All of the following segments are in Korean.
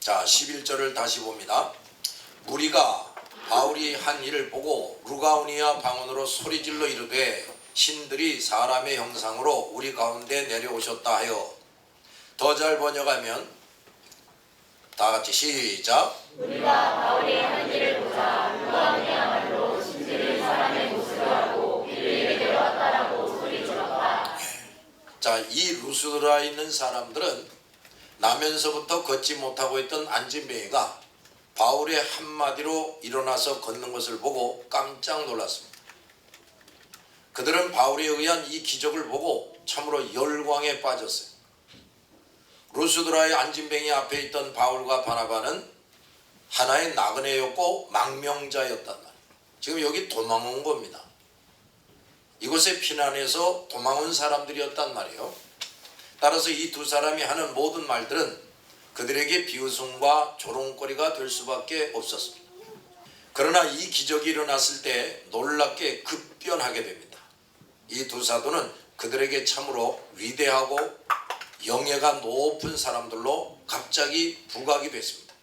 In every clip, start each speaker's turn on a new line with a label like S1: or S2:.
S1: 자, 11절을 다시 봅니다. 무리가 바울이 한 일을 보고 루가오니아 방언으로 소리질러 이르되 신들이 사람의 형상으로 우리 가운데 내려오셨다 하여. 더 잘 번역하면 다 같이 시작.
S2: 우리가 바울이 한 일을 보자 루가오니아 말로 신들이 사람의 모습을 하고 우리에게 내려왔다라고 소리질렀다.
S1: 자, 이 루스드라에 있는 사람들은 나면서부터 걷지 못하고 있던 안진뱅이가 바울의 한마디로 일어나서 걷는 것을 보고 깜짝 놀랐습니다. 그들은 바울에 의한 이 기적을 보고 참으로 열광에 빠졌어요. 루스드라의 안진뱅이 앞에 있던 바울과 바나바는 하나의 나그네였고 망명자였단 말이에요. 지금 여기 도망온 겁니다. 이곳에 피난해서 도망온 사람들이었단 말이에요. 따라서 이 두 사람이 하는 모든 말들은 그들에게 비웃음과 조롱거리가 될 수밖에 없었습니다. 그러나 이 기적이 일어났을 때 놀랍게 급변하게 됩니다. 이 두 사도는 그들에게 참으로 위대하고 영예가 높은 사람들로 갑자기 부각이 됐습니다.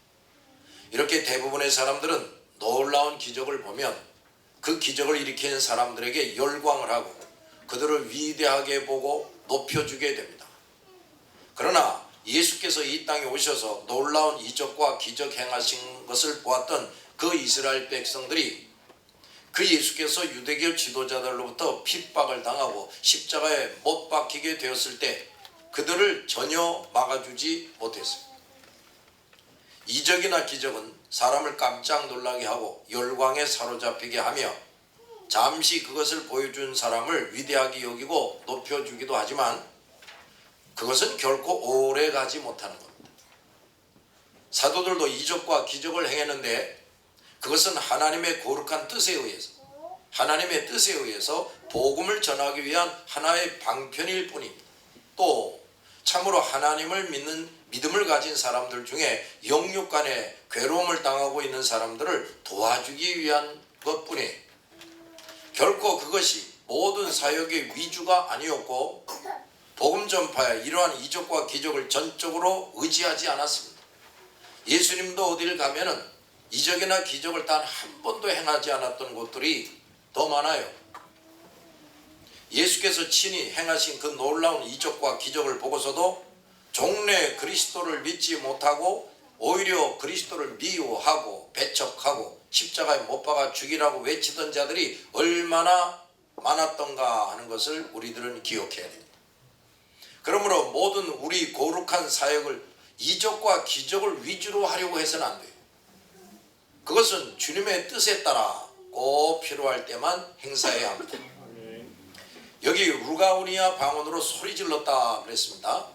S1: 이렇게 대부분의 사람들은 놀라운 기적을 보면 그 기적을 일으키는 사람들에게 열광을 하고 그들을 위대하게 보고 높여주게 됩니다. 그러나 예수께서 이 땅에 오셔서 놀라운 이적과 기적 행하신 것을 보았던 그 이스라엘 백성들이 그 예수께서 유대교 지도자들로부터 핍박을 당하고 십자가에 못 박히게 되었을 때 그들을 전혀 막아주지 못했습니다. 이적이나 기적은 사람을 깜짝 놀라게 하고 열광에 사로잡히게 하며 잠시 그것을 보여준 사람을 위대하게 여기고 높여주기도 하지만 그것은 결코 오래 가지 못하는 겁니다. 사도들도 이적과 기적을 행했는데 그것은 하나님의 거룩한 뜻에 의해서, 하나님의 뜻에 의해서 복음을 전하기 위한 하나의 방편일 뿐입니다. 또 참으로 하나님을 믿는 믿음을 가진 사람들 중에 영육 간에 괴로움을 당하고 있는 사람들을 도와주기 위한 것뿐이에요. 결코 그것이 모든 사역의 위주가 아니었고 복음 전파에 이러한 이적과 기적을 전적으로 의지하지 않았습니다. 예수님도 어디를 가면은 이적이나 기적을 단 한 번도 행하지 않았던 곳들이 더 많아요. 예수께서 친히 행하신 그 놀라운 이적과 기적을 보고서도 종래 그리스도를 믿지 못하고 오히려 그리스도를 미워하고 배척하고 십자가에 못 박아 죽이라고 외치던 자들이 얼마나 많았던가 하는 것을 우리들은 기억해야 됩니다. 그러므로 모든 우리 거룩한 사역을 이적과 기적을 위주로 하려고 해서는 안 돼요. 그것은 주님의 뜻에 따라 꼭 필요할 때만 행사해야 합니다. 여기 루가오니아 방언으로 소리질렀다 그랬습니다.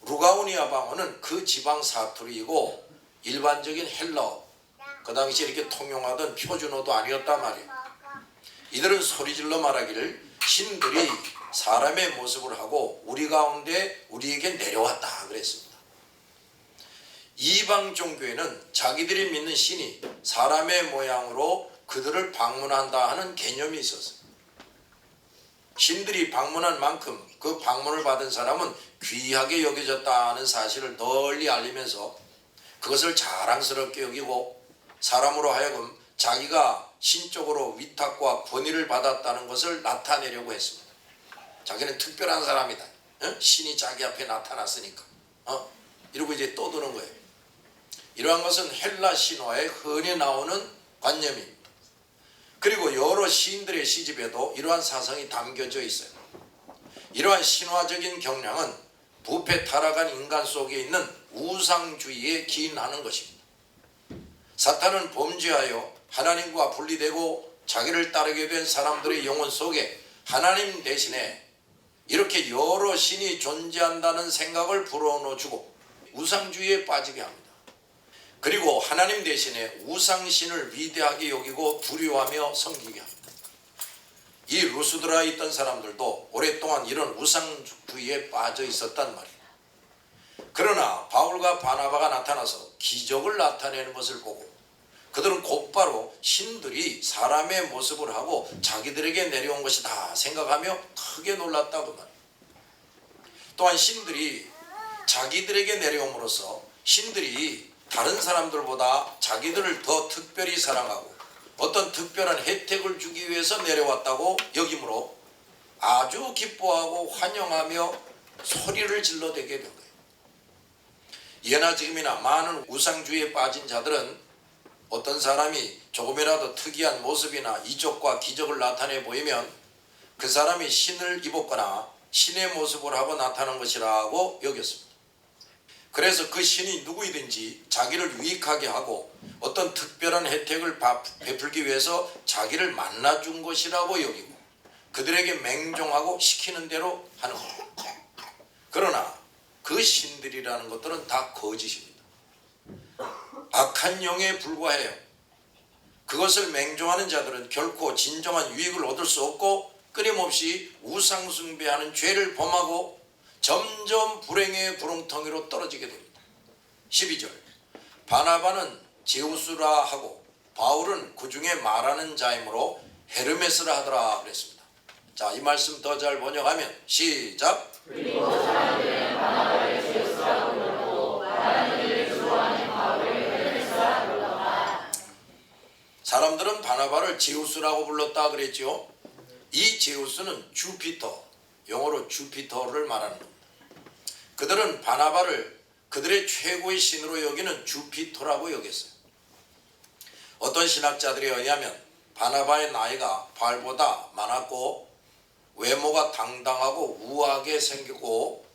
S1: 루가오니아 방언은 그 지방 사투리이고 일반적인 헬라어, 그 당시 이렇게 통용하던 표준어도 아니었단 말이에요. 이들은 소리질러 말하기를 신들이 사람의 모습을 하고 우리 가운데 우리에게 내려왔다 그랬습니다. 이방 종교에는 자기들이 믿는 신이 사람의 모양으로 그들을 방문한다 하는 개념이 있었어요. 신들이 방문한 만큼 그 방문을 받은 사람은 귀하게 여겨졌다는 사실을 널리 알리면서 그것을 자랑스럽게 여기고 사람으로 하여금 자기가 신적으로 위탁과 권위를 받았다는 것을 나타내려고 했습니다. 자기는 특별한 사람이다. 신이 자기 앞에 나타났으니까. 이러고 이제 떠드는 거예요. 이러한 것은 헬라 신화에 흔히 나오는 관념입니다. 그리고 여러 시인들의 시집에도 이러한 사상이 담겨져 있어요. 이러한 신화적인 경향은 부패 타락한 인간 속에 있는 우상주의에 기인하는 것입니다. 사탄은 범죄하여 하나님과 분리되고 자기를 따르게 된 사람들의 영혼 속에 하나님 대신에 이렇게 여러 신이 존재한다는 생각을 불어넣어주고 우상주의에 빠지게 합니다. 그리고 하나님 대신에 우상신을 위대하게 여기고 두려워하며 섬기게 합니다. 이 루스드라에 있던 사람들도 오랫동안 이런 우상주의에 빠져 있었단 말이에요. 그러나 바울과 바나바가 나타나서 기적을 나타내는 것을 보고 그들은 곧바로 신들이 사람의 모습을 하고 자기들에게 내려온 것이다 생각하며 크게 놀랐다고 말해요. 또한 신들이 자기들에게 내려옴으로써 신들이 다른 사람들보다 자기들을 더 특별히 사랑하고 어떤 특별한 혜택을 주기 위해서 내려왔다고 여기므로 아주 기뻐하고 환영하며 소리를 질러대게 된 거예요. 예나 지금이나 많은 우상주의에 빠진 자들은 어떤 사람이 조금이라도 특이한 모습이나 이적과 기적을 나타내 보이면 그 사람이 신을 입었거나 신의 모습을 하고 나타난 것이라고 여겼습니다. 그래서 그 신이 누구이든지 자기를 유익하게 하고 어떤 특별한 혜택을 베풀기 위해서 자기를 만나준 것이라고 여기고 그들에게 맹종하고 시키는 대로 하는 겁니다. 그러나 그 신들이라는 것들은 다 거짓입니다. 악한 영에 불과해요. 그것을 맹종하는 자들은 결코 진정한 유익을 얻을 수 없고 끊임없이 우상숭배하는 죄를 범하고 점점 불행의 구렁텅이로 떨어지게 됩니다. 12절 바나바는 제우스라 하고 바울은 그 중에 말하는 자이므로 헤르메스라 하더라 그랬습니다. 자, 이 말씀 더 잘 번역하면 시작.
S2: 그리고 사람들은 바나바를 제우스라고 부르고 말하는 일을 주로하는 바울을 헤르메스라 불렀다.
S1: 사람들은 바나바를 제우스라고 불렀다 그랬죠. 이 제우스는 주피터, 영어로 주피터를 말하는 겁니다. 그들은 바나바를 그들의 최고의 신으로 여기는 주피터라고 여겼어요. 어떤 신학자들에 의하면 바나바의 나이가 바울보다 많았고 외모가 당당하고 우아하게 생겼고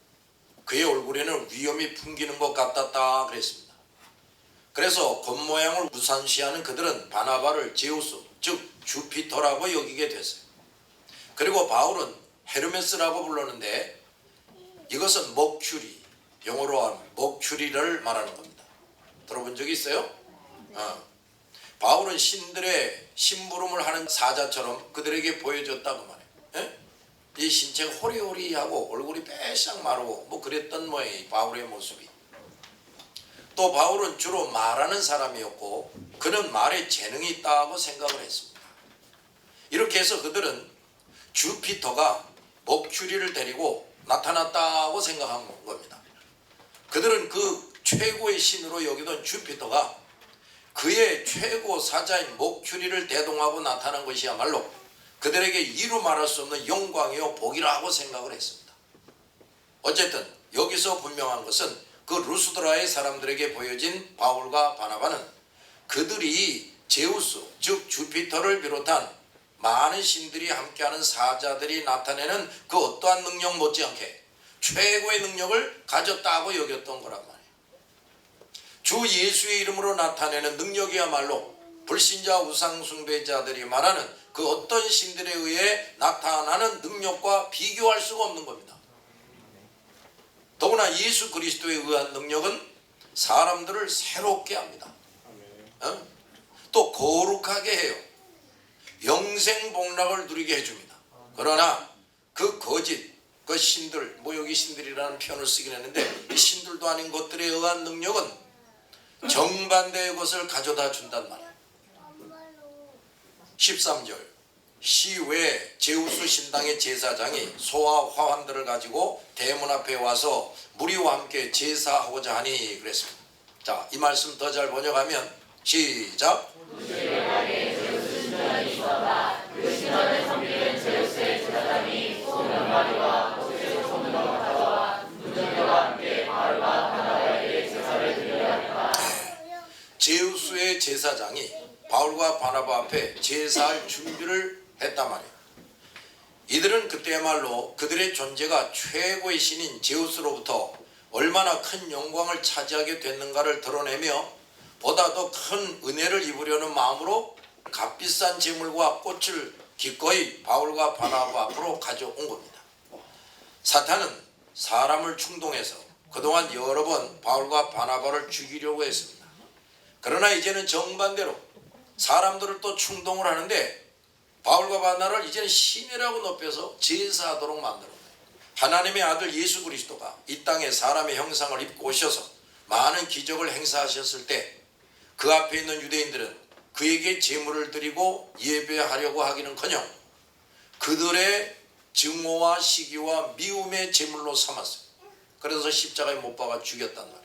S1: 그의 얼굴에는 위엄이 풍기는 것 같았다 그랬습니다. 그래서 겉모양을 우상시하는 그들은 바나바를 제우스, 즉 주피터라고 여기게 됐어요. 그리고 바울은 헤르메스라고 불렀는데 이것은 먹추리, 영어로 하면 먹추리를 말하는 겁니다. 들어본 적이 있어요? 바울은 신들의 심부름을 하는 사자처럼 그들에게 보여줬다고 말해요. 예? 이 신체가 호리호리하고 얼굴이 빼싹 마르고 뭐 그랬던 모양이 바울의 모습이. 또 바울은 주로 말하는 사람이었고 그는 말에 재능이 있다고 생각을 했습니다. 이렇게 해서 그들은 주피터가 먹추리를 데리고 나타났다고 생각한 겁니다. 그들은 그 최고의 신으로 여기던 주피터가 그의 최고 사자인 먹추리를 대동하고 나타난 것이야말로 그들에게 이루 말할 수 없는 영광이요 복이라고 생각을 했습니다. 어쨌든 여기서 분명한 것은 그 루스드라의 사람들에게 보여진 바울과 바나바는 그들이 제우스 즉 주피터를 비롯한 많은 신들이 함께하는 사자들이 나타내는 그 어떠한 능력 못지않게 최고의 능력을 가졌다고 여겼던 거란 말이에요. 주 예수의 이름으로 나타내는 능력이야말로 불신자 우상숭배자들이 말하는 그 어떤 신들에 의해 나타나는 능력과 비교할 수가 없는 겁니다. 더구나 예수 그리스도에 의한 능력은 사람들을 새롭게 합니다. 또 거룩하게 해요. 영생복락을 누리게 해줍니다. 그러나 그 거짓, 그 신들, 뭐 여기 신들이라는 표현을 쓰긴 했는데 이 신들도 아닌 것들에 의한 능력은 정반대의 것을 가져다 준단 말이에요. 13절 시외 제우스 신당의 제사장이 소와 화환들을 가지고 대문 앞에 와서 무리와 함께 제사하고자 하니 그랬습니다. 자, 이 말씀 더 잘 번역하면 시작.
S2: 그 신전을 섬기는 제우스의 제사장이 소명가리와 모세로 소문을 가져와 문정교와 함께 바울과 바나바에게 제사를 드리려 하니라.
S1: 제우스의 제사장이 바울과 바나바 앞에 제사할 준비를 했단 말이에요. 이들은 그때야말로 그들의 존재가 최고의 신인 제우스로부터 얼마나 큰 영광을 차지하게 됐는가를 드러내며 보다 더 큰 은혜를 입으려는 마음으로 값비싼 제물과 꽃을 기꺼이 바울과 바나바 앞으로 가져온 겁니다. 사탄은 사람을 충동해서 그동안 여러 번 바울과 바나바를 죽이려고 했습니다. 그러나 이제는 정반대로 사람들을 또 충동을 하는데 바울과 바나바를 이제는 신이라고 높여서 제사하도록 만들어 거예요. 하나님의 아들 예수 그리스도가 이 땅에 사람의 형상을 입고 오셔서 많은 기적을 행사하셨을 때 그 앞에 있는 유대인들은 그에게 제물을 드리고 예배하려고 하기는커녕 그들의 증오와 시기와 미움의 제물로 삼았어요. 그래서 십자가에 못 박아 죽였단 말이에요.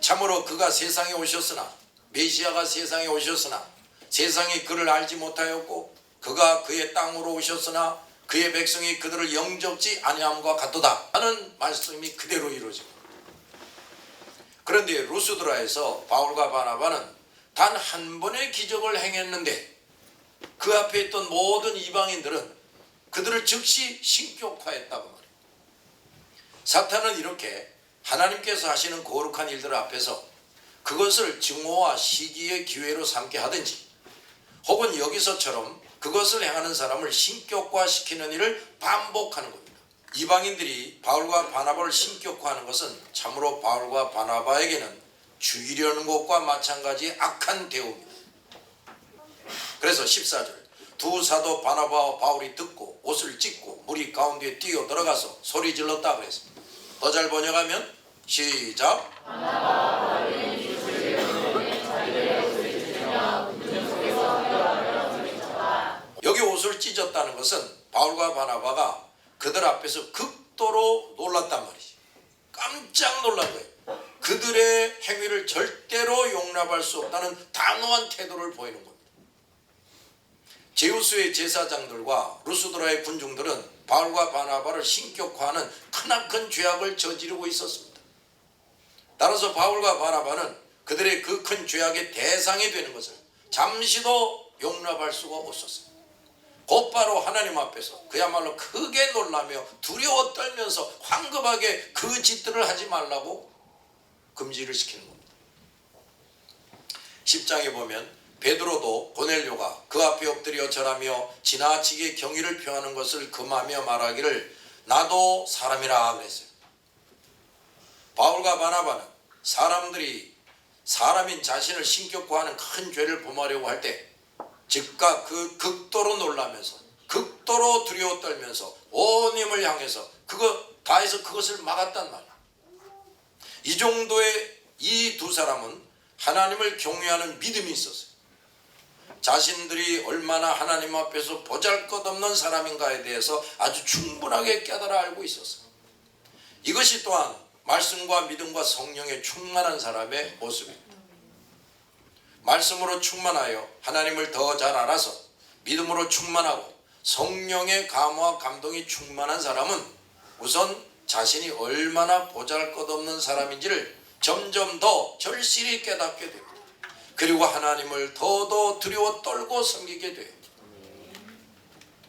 S1: 참으로 그가 세상에 오셨으나 메시아가 세상에 오셨으나 세상이 그를 알지 못하였고 그가 그의 땅으로 오셨으나 그의 백성이 그들을 영접지 아니함과 같도다 하는 말씀이 그대로 이루어집니다. 그런데 루스드라에서 바울과 바나바는 단 한 번의 기적을 행했는데 그 앞에 있던 모든 이방인들은 그들을 즉시 신격화했다고 말해요. 사탄은 이렇게 하나님께서 하시는 거룩한 일들 앞에서 그것을 증오와 시기의 기회로 삼게 하든지 혹은 여기서처럼 그것을 행하는 사람을 신격화시키는 일을 반복하는 겁니다. 이방인들이 바울과 바나바를 신격화하는 것은 참으로 바울과 바나바에게는 죽이려는 것과 마찬가지의 악한 대우입니다. 그래서 14절 두 사도 바나바와 바울이 듣고 옷을 찢고 무리 가운데에 뛰어 들어가서 소리 질렀다 그랬습니다. 더 잘 번역하면 시작. 여기 옷을 찢었다는 것은 바울과 바나바가 그들 앞에서 극도로 놀랐단 말이지. 깜짝 놀란 거예요. 그들의 행위를 절대로 용납할 수 없다는 단호한 태도를 보이는 겁니다. 제우스의 제사장들과 루스드라의 군중들은 바울과 바나바를 신격화하는 크나큰 죄악을 저지르고 있었습니다. 따라서 바울과 바나바는 그들의 그 큰 죄악의 대상이 되는 것을 잠시도 용납할 수가 없었어요. 곧바로 하나님 앞에서 그야말로 크게 놀라며 두려워 떨면서 황급하게 그 짓들을 하지 말라고 금지를 시키는 겁니다. 10장에 보면 베드로도 고넬료가 그 앞에 엎드려 절하며 지나치게 경의를 표하는 것을 금하며 말하기를 나도 사람이라 그랬어요. 바울과 바나바는 사람인 자신을 신격화하는 큰 죄를 범하려고 할 때 즉각 그 극도로 놀라면서 극도로 두려워 떨면서 온 힘을 향해서 다해서 그것을 막았단 말이야. 이 정도의 이 두 사람은 하나님을 경외하는 믿음이 있었어요. 자신들이 얼마나 하나님 앞에서 보잘것없는 사람인가에 대해서 아주 충분하게 깨달아 알고 있었어요. 이것이 또한 말씀과 믿음과 성령에 충만한 사람의 모습입니다. 말씀으로 충만하여 하나님을 더 잘 알아서 믿음으로 충만하고 성령의 감화와 감동이 충만한 사람은 우선 자신이 얼마나 보잘것없는 사람인지를 점점 더 절실히 깨닫게 됩니다. 그리고 하나님을 더더 두려워 떨고 섬기게 돼요.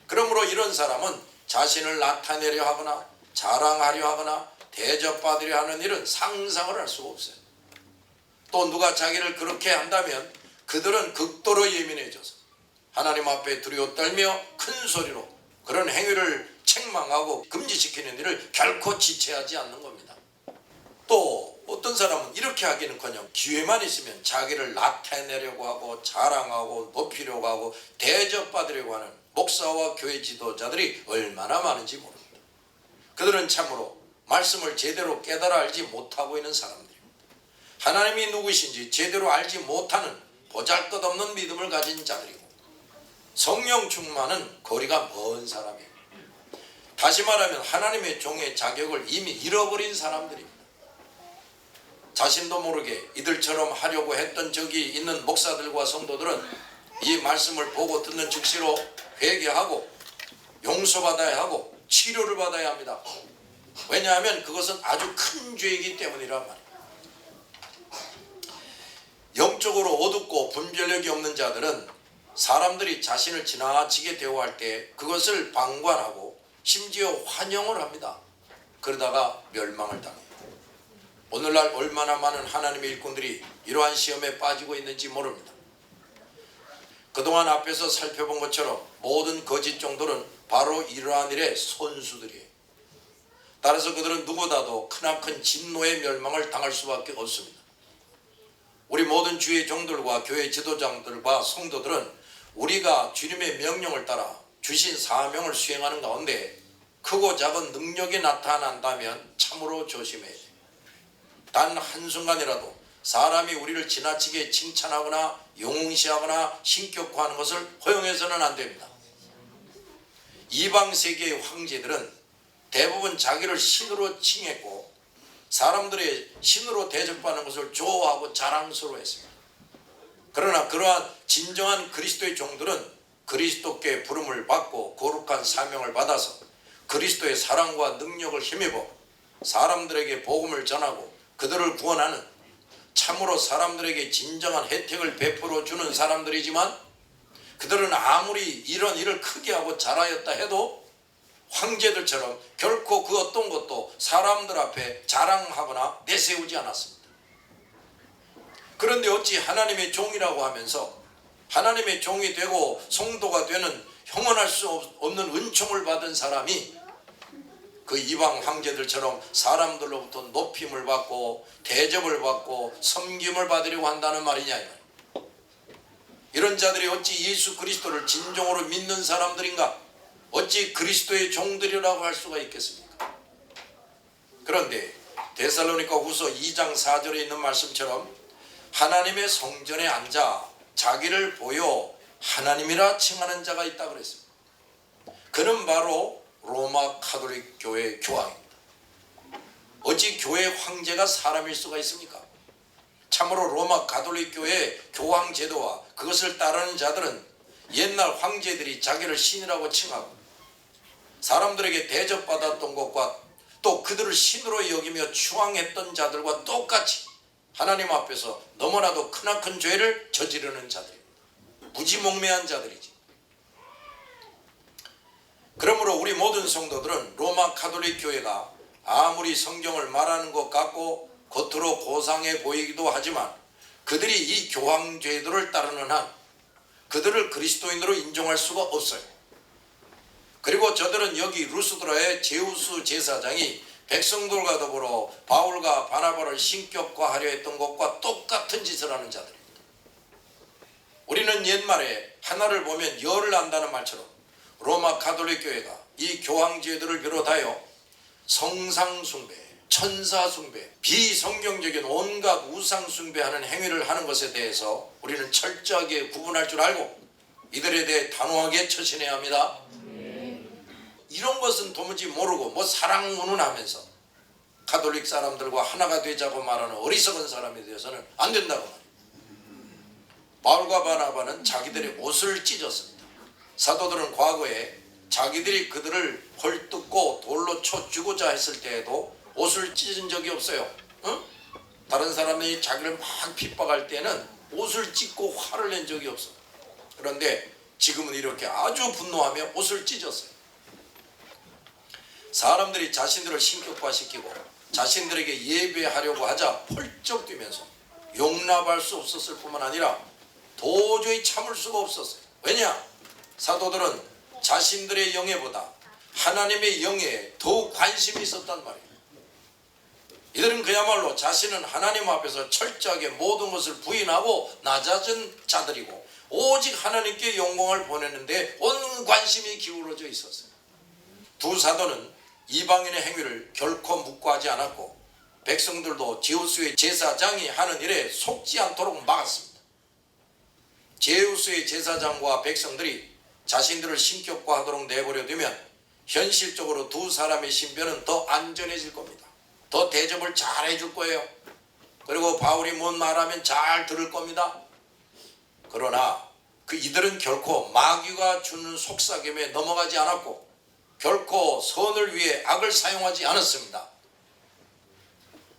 S1: 그러므로 이런 사람은 자신을 나타내려 하거나 자랑하려 하거나 대접받으려 하는 일은 상상을 할 수가 없어요. 또 누가 자기를 그렇게 한다면 그들은 극도로 예민해져서 하나님 앞에 두려워 떨며 큰 소리로 그런 행위를 책망하고 금지시키는 일을 결코 지체하지 않는 겁니다. 또 어떤 사람은 이렇게 하기는커녕 기회만 있으면 자기를 나타내려고 하고 자랑하고 높이려고 하고 대접받으려고 하는 목사와 교회 지도자들이 얼마나 많은지 모릅니다. 그들은 참으로 말씀을 제대로 깨달아 알지 못하고 있는 사람들입니다. 하나님이 누구신지 제대로 알지 못하는 보잘것없는 믿음을 가진 자들이고 성령 충만은 거리가 먼 사람이에요. 다시 말하면 하나님의 종의 자격을 이미 잃어버린 사람들입니다. 자신도 모르게 이들처럼 하려고 했던 적이 있는 목사들과 성도들은 이 말씀을 보고 듣는 즉시로 회개하고 용서받아야 하고 치료를 받아야 합니다. 왜냐하면 그것은 아주 큰 죄이기 때문이란 말이에요. 영적으로 어둡고 분별력이 없는 자들은 사람들이 자신을 지나치게 대우할 때 그것을 방관하고 심지어 환영을 합니다. 그러다가 멸망을 당해요. 오늘날 얼마나 많은 하나님의 일꾼들이 이러한 시험에 빠지고 있는지 모릅니다. 그동안 앞에서 살펴본 것처럼 모든 거짓 종들은 바로 이러한 일의 선수들이에요. 따라서 그들은 누구보다도 크나큰 진노의 멸망을 당할 수밖에 없습니다. 우리 모든 주의 종들과 교회 지도자들과 성도들은 우리가 주님의 명령을 따라 주신 사명을 수행하는 가운데 크고 작은 능력이 나타난다면 참으로 조심해야 돼요. 단 한순간이라도 사람이 우리를 지나치게 칭찬하거나 용시하거나 신격화하는 것을 허용해서는 안 됩니다. 이방 세계의 황제들은 대부분 자기를 신으로 칭했고 사람들의 신으로 대접받는 것을 좋아하고 자랑스러워했습니다. 그러나 그러한 진정한 그리스도의 종들은 그리스도께 부름을 받고 거룩한 사명을 받아서 그리스도의 사랑과 능력을 힘입어 사람들에게 복음을 전하고 그들을 구원하는 참으로 사람들에게 진정한 혜택을 베풀어 주는 사람들이지만, 그들은 아무리 이런 일을 크게 하고 잘하였다 해도 황제들처럼 결코 그 어떤 것도 사람들 앞에 자랑하거나 내세우지 않았습니다. 그런데 어찌 하나님의 종이라고 하면서 하나님의 종이 되고 성도가 되는 형언할 수 없는 은총을 받은 사람이 그 이방 황제들처럼 사람들로부터 높임을 받고 대접을 받고 섬김을 받으려고 한다는 말이냐 이 말이에요. 이런 자들이 어찌 예수 그리스도를 진정으로 믿는 사람들인가? 어찌 그리스도의 종들이라고 할 수가 있겠습니까? 그런데 데살로니가 후서 2장 4절에 있는 말씀처럼 하나님의 성전에 앉아 자기를 보여 하나님이라 칭하는 자가 있다 그랬습니다. 그는 바로 로마 가톨릭 교회 교황입니다. 어찌 교회 황제가 사람일 수가 있습니까? 참으로 로마 가톨릭 교회 교황 제도와 그것을 따르는 자들은 옛날 황제들이 자기를 신이라고 칭하고 사람들에게 대접받았던 것과 또 그들을 신으로 여기며 추앙했던 자들과 똑같이 하나님 앞에서 너무나도 크나큰 죄를 저지르는 자들입니다. 무지몽매한 자들이지. 그러므로 우리 모든 성도들은 로마 가톨릭 교회가 아무리 성경을 말하는 것 같고 겉으로 고상해 보이기도 하지만 그들이 이 교황 제도를 따르는 한 그들을 그리스도인으로 인정할 수가 없어요. 그리고 저들은 여기 루스드라의 제우스 제사장이 백성들과 더불어 바울과 바나바를 신격화하려 했던 것과 똑같은 짓을 하는 자들입니다. 우리는 옛말에 하나를 보면 열을 안다는 말처럼 로마 가톨릭 교회가 이 교황 제도를 비롯하여 성상 숭배, 천사 숭배, 비성경적인 온갖 우상 숭배하는 행위를 하는 것에 대해서 우리는 철저하게 구분할 줄 알고 이들에 대해 단호하게 처신해야 합니다. 이런 것은 도무지 모르고 뭐 사랑 운운하면서 가톨릭 사람들과 하나가 되자고 말하는 어리석은 사람에 대해서는 안 된다고 말해요. 바울과 바나바는 자기들의 옷을 찢었습니다. 사도들은 과거에 자기들이 그들을 헐뜯고 돌로 쳐 죽고자 했을 때에도 옷을 찢은 적이 없어요. 응? 다른 사람이 자기를 막 핍박할 때는 옷을 찢고 화를 낸 적이 없어. 그런데 지금은 이렇게 아주 분노하며 옷을 찢었어요. 사람들이 자신들을 신격화시키고 자신들에게 예배하려고 하자 펄쩍 뛰면서 용납할 수 없었을 뿐만 아니라 도저히 참을 수가 없었어요. 왜냐? 사도들은 자신들의 영예보다 하나님의 영예에 더욱 관심이 있었단 말이에요. 이들은 그야말로 자신은 하나님 앞에서 철저하게 모든 것을 부인하고 낮아진 자들이고 오직 하나님께 영광을 보내는데 온 관심이 기울어져 있었어요. 두 사도는 이방인의 행위를 결코 묵과하지 않았고 백성들도 제우스의 제사장이 하는 일에 속지 않도록 막았습니다. 제우스의 제사장과 백성들이 자신들을 신격화하도록 내버려 두면 현실적으로 두 사람의 신변은 더 안전해질 겁니다. 더 대접을 잘 해줄 거예요. 그리고 바울이 뭔 말하면 잘 들을 겁니다. 그러나 이들은 결코 마귀가 주는 속삭임에 넘어가지 않았고 결코 선을 위해 악을 사용하지 않았습니다.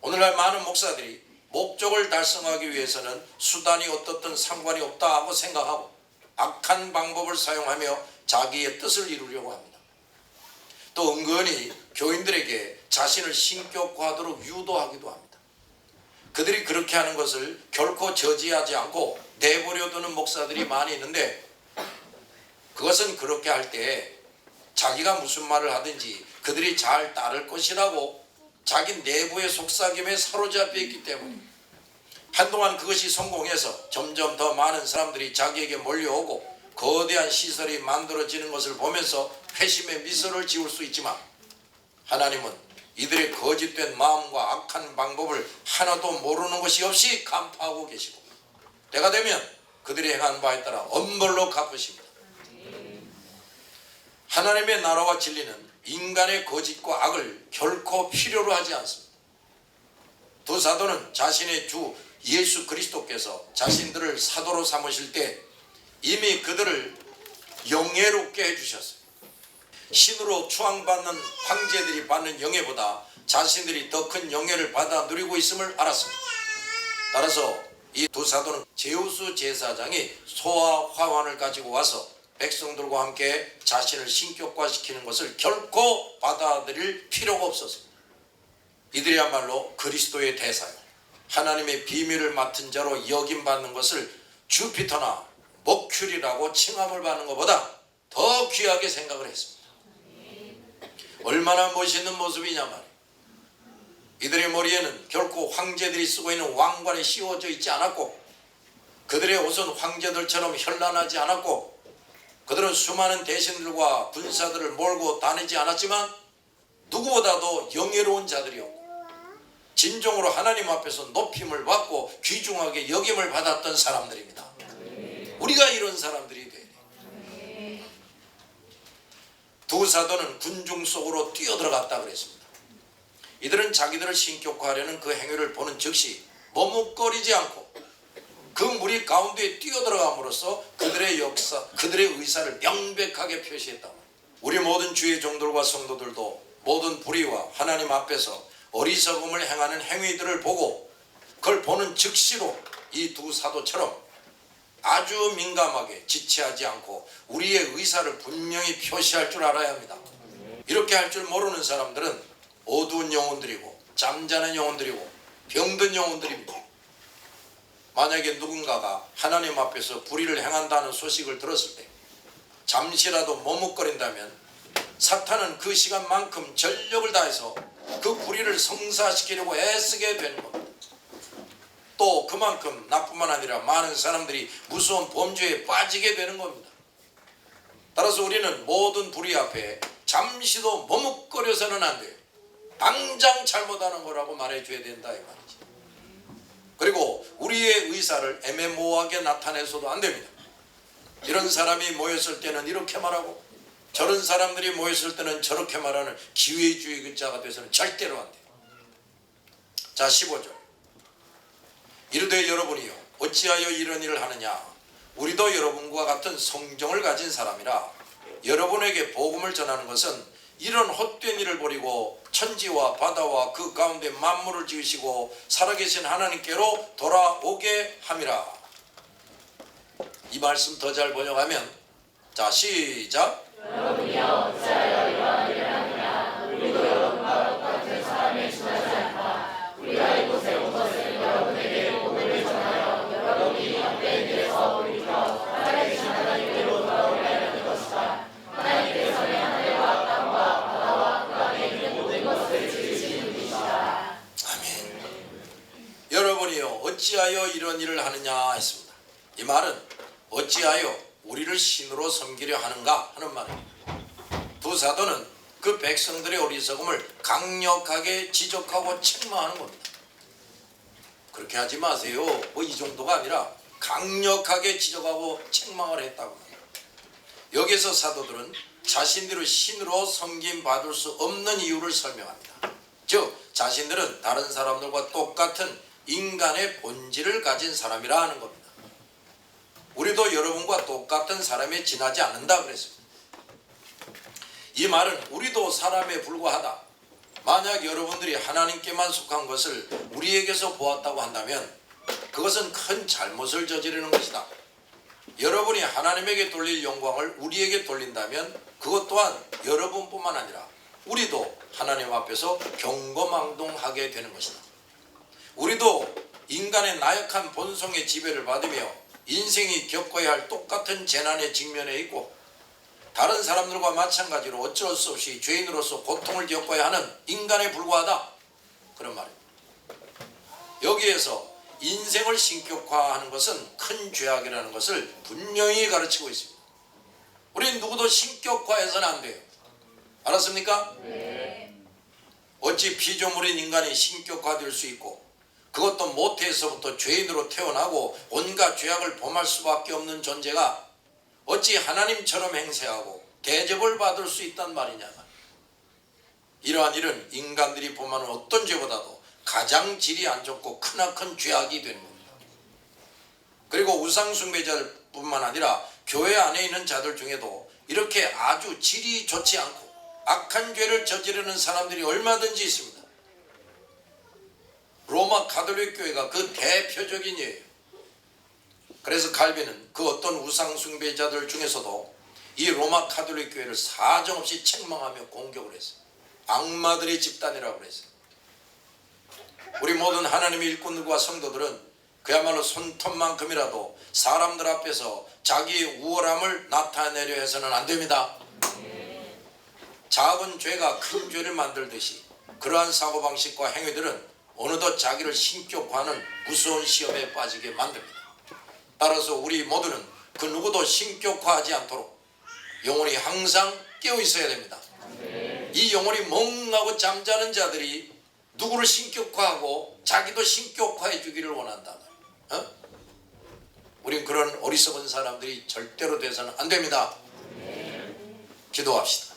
S1: 오늘날 많은 목사들이 목적을 달성하기 위해서는 수단이 어떻든 상관이 없다 하고 생각하고 악한 방법을 사용하며 자기의 뜻을 이루려고 합니다. 또 은근히 교인들에게 자신을 신격화하도록 유도하기도 합니다. 그들이 그렇게 하는 것을 결코 저지하지 않고 내버려두는 목사들이 많이 있는데 그것은 그렇게 할 때 자기가 무슨 말을 하든지 그들이 잘 따를 것이라고 자기 내부의 속삭임에 사로잡혀 있기 때문에 한동안 그것이 성공해서 점점 더 많은 사람들이 자기에게 몰려오고 거대한 시설이 만들어지는 것을 보면서 회심의 미소를 지을 수 있지만 하나님은 이들의 거짓된 마음과 악한 방법을 하나도 모르는 것이 없이 간파하고 계시고 때가 되면 그들이 행한 바에 따라 엄벌로 갚으십니다. 하나님의 나라와 진리는 인간의 거짓과 악을 결코 필요로 하지 않습니다. 두 사도는 자신의 주 예수 그리스도께서 자신들을 사도로 삼으실 때 이미 그들을 영예롭게 해주셨어요. 신으로 추앙받는 황제들이 받는 영예보다 자신들이 더 큰 영예를 받아 누리고 있음을 알았습니다. 따라서 이 두 사도는 제우스 제사장이 소와 화환을 가지고 와서 백성들과 함께 자신을 신격화시키는 것을 결코 받아들일 필요가 없었습니다. 이들이야말로 그리스도의 대사요, 하나님의 비밀을 맡은 자로 여김받는 것을 주피터나 머큐리라고 칭함을 받는 것보다 더 귀하게 생각을 했습니다. 얼마나 멋있는 모습이냐 말이에요. 이들의 머리에는 결코 황제들이 쓰고 있는 왕관이 씌워져 있지 않았고, 그들의 옷은 황제들처럼 현란하지 않았고, 그들은 수많은 대신들과 군사들을 몰고 다니지 않았지만 누구보다도 영예로운 자들이었고 진정으로 하나님 앞에서 높임을 받고 귀중하게 여김을 받았던 사람들입니다. 우리가 이런 사람들이 돼야 돼요. 두 사도는 군중 속으로 뛰어들어갔다 그랬습니다. 이들은 자기들을 신격화하려는 그 행위를 보는 즉시 머뭇거리지 않고 그 무리 가운데 뛰어들어감으로써 그들의 역사, 그들의 의사를 명백하게 표시했다. 우리 모든 주의 종들과 성도들도 모든 불의와 하나님 앞에서 어리석음을 행하는 행위들을 보고 그걸 보는 즉시로 이 두 사도처럼 아주 민감하게 지체하지 않고 우리의 의사를 분명히 표시할 줄 알아야 합니다. 이렇게 할 줄 모르는 사람들은 어두운 영혼들이고 잠자는 영혼들이고 병든 영혼들입니다. 만약에 누군가가 하나님 앞에서 불의를 행한다는 소식을 들었을 때 잠시라도 머뭇거린다면 사탄은 그 시간만큼 전력을 다해서 그 불의를 성사시키려고 애쓰게 되는 겁니다. 또 그만큼 나뿐만 아니라 많은 사람들이 무서운 범죄에 빠지게 되는 겁니다. 따라서 우리는 모든 불의 앞에 잠시도 머뭇거려서는 안 돼요. 당장 잘못하는 거라고 말해줘야 된다 이 말이지. 그리고 우리의 의사를 애매모호하게 나타내서도 안 됩니다. 이런 사람이 모였을 때는 이렇게 말하고 저런 사람들이 모였을 때는 저렇게 말하는 기회주의자가 돼서는 절대로 안 돼요. 자 15절. 이르되 여러분이요 어찌하여 이런 일을 하느냐. 우리도 여러분과 같은 성정을 가진 사람이라. 여러분에게 복음을 전하는 것은 이런 헛된 일을 버리고 천지와 바다와 그 가운데 만물을 지으시고 살아계신 하나님께로 돌아오게 함이라. 이 말씀 더 잘 번역하면, 자 시작.
S2: 여러분이여 어찌하여 이러한 일을 하느냐. 우리도 여러분과 똑같은 사람에 지나지 않다. 우리가 이곳에 온 것은 여러분에게 복음을 전하여 여러분이 헛된 일에서 돌이켜 살아계신 하나님께로 돌아오게 하려는 것이다. 하나님께서는 하늘과 땅과 바다와 그 안에 있는 모든 것을 지으신 분이시다.
S1: 아멘. 여러분이요 어찌하여 이런 일을 하느냐 했습니다. 이 말은 어찌하여 우리를 신으로 섬기려 하는가 하는 말입니다. 두 사도는 그 백성들의 어리석음을 강력하게 지적하고 책망하는 겁니다. 그렇게 하지 마세요. 뭐 이 정도가 아니라 강력하게 지적하고 책망을 했다고 합니다. 여기서 사도들은 자신들을 신으로 섬김받을 수 없는 이유를 설명합니다. 즉 자신들은 다른 사람들과 똑같은 인간의 본질을 가진 사람이라 하는 겁니다. 우리도 여러분과 똑같은 사람에 지나지 않는다 그랬습니다. 이 말은 우리도 사람에 불과하다. 만약 여러분들이 하나님께만 속한 것을 우리에게서 보았다고 한다면 그것은 큰 잘못을 저지르는 것이다. 여러분이 하나님에게 돌릴 영광을 우리에게 돌린다면 그것 또한 여러분뿐만 아니라 우리도 하나님 앞에서 경거망동하게 되는 것이다. 우리도 인간의 나약한 본성의 지배를 받으며 인생이 겪어야 할 똑같은 재난에 직면해 있고 다른 사람들과 마찬가지로 어쩔 수 없이 죄인으로서 고통을 겪어야 하는 인간에 불과하다. 그런 말입니다. 여기에서 인생을 신격화하는 것은 큰 죄악이라는 것을 분명히 가르치고 있습니다. 우리는 누구도 신격화해서는 안 돼요. 알았습니까? 네. 어찌 피조물인 인간이 신격화될 수 있고 그것도 모태에서부터 죄인으로 태어나고 온갖 죄악을 범할 수밖에 없는 존재가 어찌 하나님처럼 행세하고 대접을 받을 수 있단 말이냐. 이러한 일은 인간들이 범하는 어떤 죄보다도 가장 질이 안 좋고 크나큰 죄악이 되는 겁니다. 그리고 우상숭배자들뿐만 아니라 교회 안에 있는 자들 중에도 이렇게 아주 질이 좋지 않고 악한 죄를 저지르는 사람들이 얼마든지 있습니다. 로마 가톨릭 교회가 그 대표적인 예예요. 그래서 칼빈은 그 어떤 우상숭배자들 중에서도 이 로마 가톨릭 교회를 사정없이 책망하며 공격을 했어요. 악마들의 집단이라고 그랬어요. 우리 모든 하나님의 일꾼들과 성도들은 그야말로 손톱만큼이라도 사람들 앞에서 자기의 우월함을 나타내려 해서는 안 됩니다. 작은 죄가 큰 죄를 만들듯이 그러한 사고방식과 행위들은 어느덧 자기를 신격화하는 무서운 시험에 빠지게 만듭니다. 따라서 우리 모두는 그 누구도 신격화하지 않도록 영혼이 항상 깨어 있어야 됩니다. 이 영혼이 멍하고 잠자는 자들이 누구를 신격화하고 자기도 신격화해 주기를 원한다. 우린 그런 어리석은 사람들이 절대로 돼서는 안 됩니다. 기도합시다.